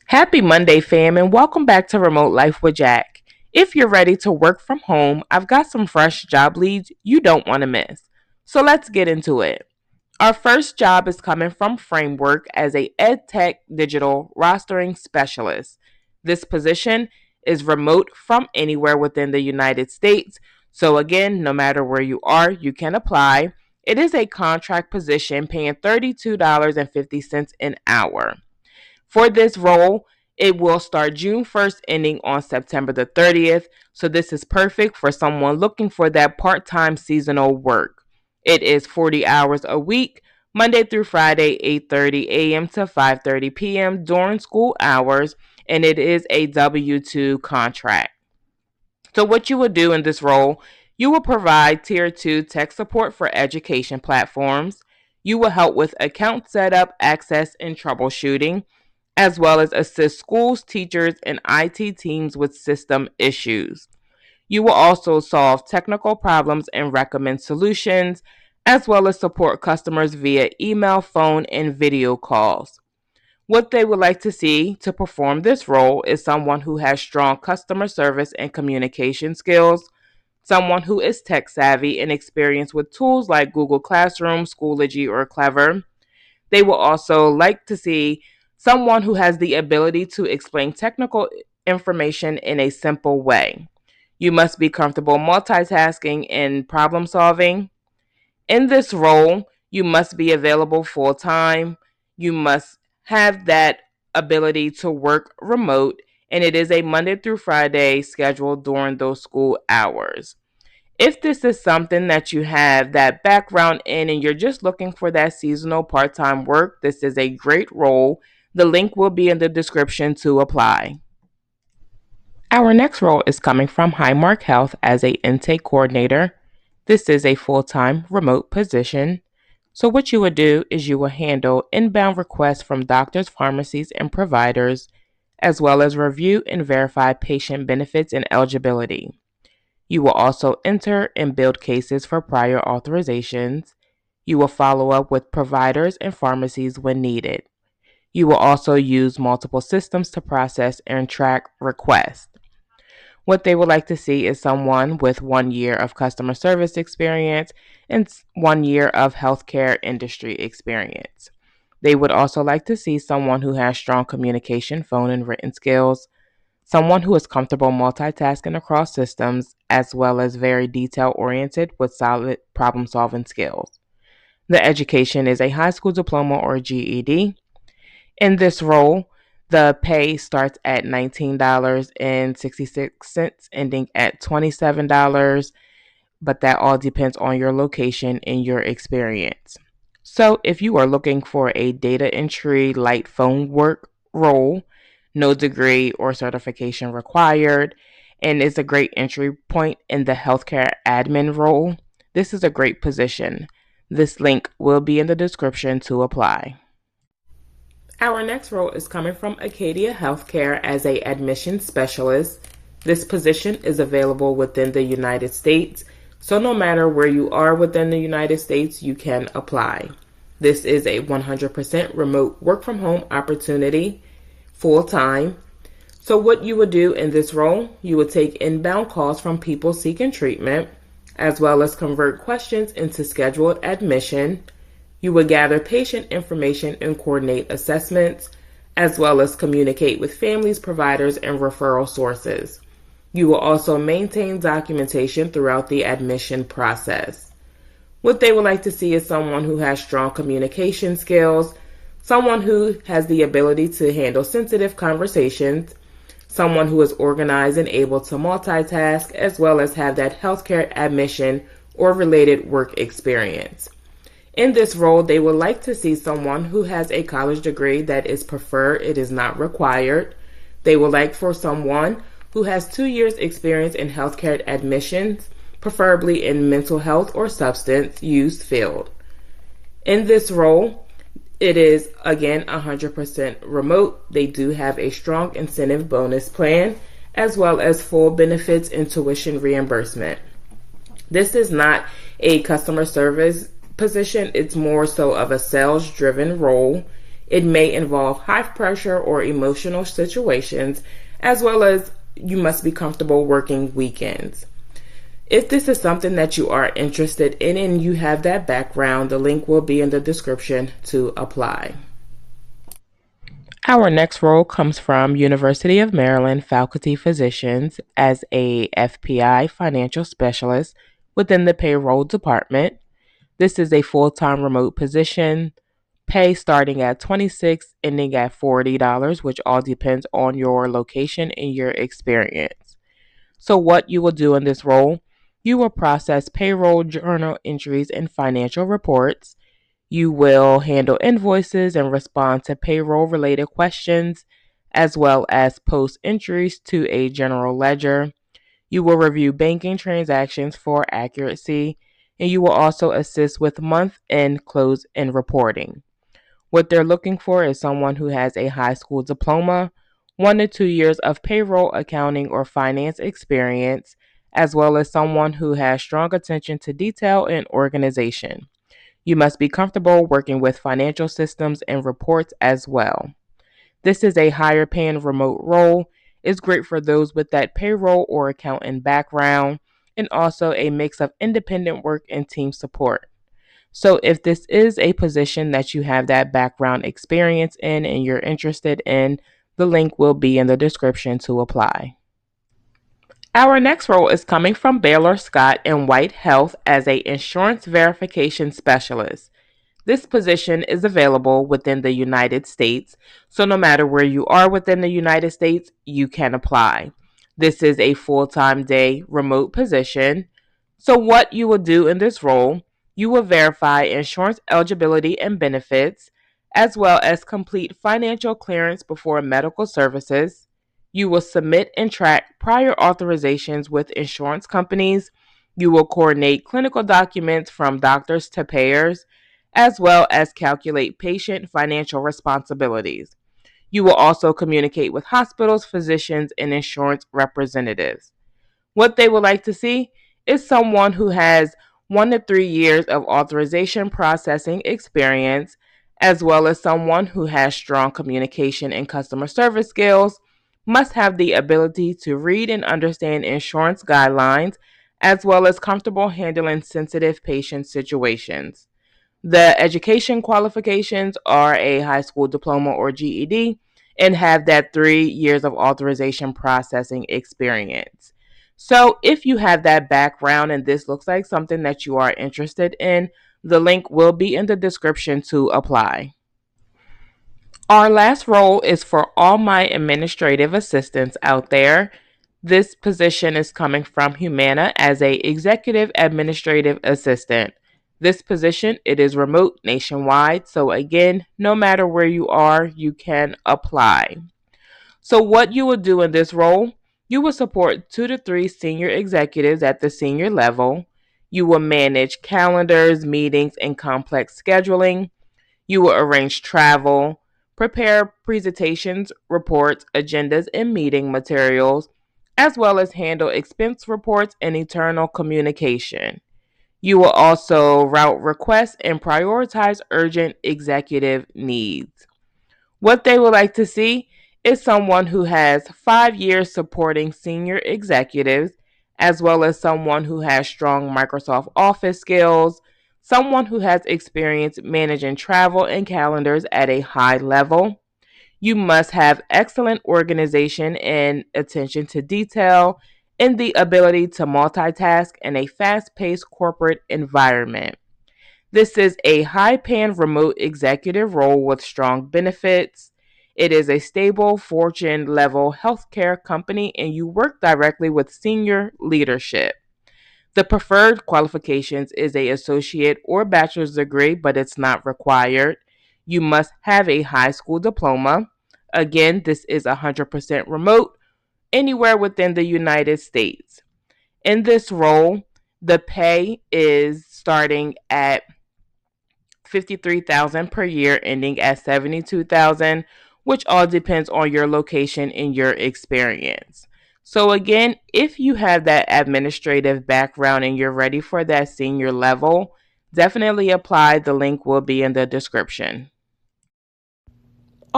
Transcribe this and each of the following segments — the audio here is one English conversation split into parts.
Happy Monday, fam, and welcome back to Remote Life with Jacq. If you're ready to work from home, I've got some fresh job leads you don't want to miss. So let's get into it. Our first job is coming from Framework as a Edtech digital rostering specialist. This position is remote from anywhere within the United States. So again, no matter where you are, you can apply. It is a contract position paying $32.50 an hour. For this role, it will start June 1st, ending on September the 30th. So this is perfect for someone looking for that part-time seasonal work. It is 40 hours a week, Monday through Friday, 8:30 a.m. to 5:30 p.m. during school hours, and it is a W-2 contract. So what you will do in this role, you will provide Tier 2 tech support for education platforms. You will help with account setup, access, and troubleshooting, as well as assist schools, teachers, and IT teams with system issues. You will also solve technical problems and recommend solutions, as well as support customers via email, phone, and video calls. What they would like to see to perform this role is someone who has strong customer service and communication skills, someone who is tech savvy and experienced with tools like Google Classroom, Schoology, or Clever. They will also like to see someone who has the ability to explain technical information in a simple way. You must be comfortable multitasking and problem solving. In this role, you must be available full time. You must have that ability to work remote, and it is a Monday through Friday schedule during those school hours. If this is something that you have that background in and you're just looking for that seasonal part-time work, this is a great role. The link will be in the description to apply. Our next role is coming from Highmark Health as a intake coordinator. This is a full-time remote position. So what you would do is you will handle inbound requests from doctors, pharmacies, and providers, as well as review and verify patient benefits and eligibility. You will also enter and build cases for prior authorizations. You will follow up with providers and pharmacies when needed. You will also use multiple systems to process and track requests. What they would like to see is someone with 1 year of customer service experience and 1 year of healthcare industry experience. They would also like to see someone who has strong communication, phone, and written skills, someone who is comfortable multitasking across systems, as well as very detail-oriented with solid problem-solving skills. The education is a high school diploma or GED. In this role, the pay starts at $19.66, ending at $27, but that all depends on your location and your experience. So if you are looking for a data entry light phone work role, no degree or certification required, and is a great entry point in the healthcare admin role, this is a great position. This link will be in the description to apply. Our next role is coming from Acadia Healthcare as a admission specialist. This position is available within the United States, so no matter where you are within the United States, you can apply. This is a 100% remote work from home opportunity, full time. So what you would do in this role, you would take inbound calls from people seeking treatment, as well as convert questions into scheduled admission. You will gather patient information and coordinate assessments, as well as communicate with families, providers, and referral sources. You will also maintain documentation throughout the admission process. What they would like to see is someone who has strong communication skills, someone who has the ability to handle sensitive conversations, someone who is organized and able to multitask, as well as have that healthcare admission or related work experience. In this role, they would like to see someone who has a college degree that is preferred. It is not required. They would like for someone who has 2 years experience in healthcare admissions, preferably in mental health or substance use field. In this role, it is, again, 100% remote. They do have a strong incentive bonus plan, as well as full benefits and tuition reimbursement. This is not a customer service position. It's more so of a sales-driven role. It may involve high pressure or emotional situations, as well as you must be comfortable working weekends. If this is something that you are interested in and you have that background, the link will be in the description to apply. Our next role comes from University of Maryland Faculty Physicians as a FPI financial specialist within the payroll department. This is a full-time remote position, pay starting at $26, ending at $40, which all depends on your location and your experience. So what you will do in this role, you will process payroll journal entries and financial reports. You will handle invoices and respond to payroll related questions, as well as post entries to a general ledger. You will review banking transactions for accuracy, and you will also assist with month end close and reporting. What they're looking for is someone who has a high school diploma, 1 to 2 years of payroll, accounting, or finance experience, as well as someone who has strong attention to detail and organization. You must be comfortable working with financial systems and reports as well. This is a higher paying remote role. It's great for those with that payroll or accounting background, and also a mix of independent work and team support. So, if this is a position that you have that background experience in and you're interested in, the link will be in the description to apply. Our next role is coming from Baylor Scott and White Health as a insurance verification specialist. This position is available within the United States, so no matter where you are within the United States, you can apply. This is a full-time day remote position. So what you will do in this role, you will verify insurance eligibility and benefits, as well as complete financial clearance before medical services. You will submit and track prior authorizations with insurance companies. You will coordinate clinical documents from doctors to payers, as well as calculate patient financial responsibilities. You will also communicate with hospitals, physicians, and insurance representatives. What they would like to see is someone who has 1 to 3 years of authorization processing experience, as well as someone who has strong communication and customer service skills, must have the ability to read and understand insurance guidelines, as well as comfortable handling sensitive patient situations. The education qualifications are a high school diploma or GED and have that 3 years of authorization processing experience. So, if you have that background and this looks like something that you are interested in, the link will be in the description to apply. Our last role is for all my administrative assistants out there. This position is coming from Humana as a executive administrative assistant. This position, it is remote nationwide, so again, no matter where you are, you can apply. So what you will do in this role, you will support 2 to 3 senior executives at the senior level. You will manage calendars, meetings, and complex scheduling. You will arrange travel, prepare presentations, reports, agendas, and meeting materials, as well as handle expense reports and internal communication. You will also route requests and prioritize urgent executive needs. What they would like to see is someone who has 5 years supporting senior executives, as well as someone who has strong Microsoft Office skills, someone who has experience managing travel and calendars at a high level. You must have excellent organization and attention to detail, and the ability to multitask in a fast paced corporate environment. This is a high paying remote executive role with strong benefits. It is a stable Fortune level healthcare company, and you work directly with senior leadership. The preferred qualifications is a associate or bachelor's degree, but it's not required. You must have a high school diploma. Again, this is 100% remote anywhere within the United States. In this role, the pay is starting at 53,000 per year, ending at 72,000, which all depends on your location and your experience. So again, if you have that administrative background and you're ready for that senior level, definitely apply. The link will be in the description.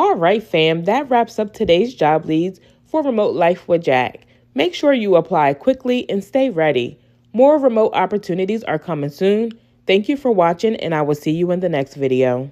All right, fam, that wraps up today's job leads for Remote Life with Jacq. Make sure you apply quickly and stay ready. More remote opportunities are coming soon. Thank you for watching, and I will see you in the next video.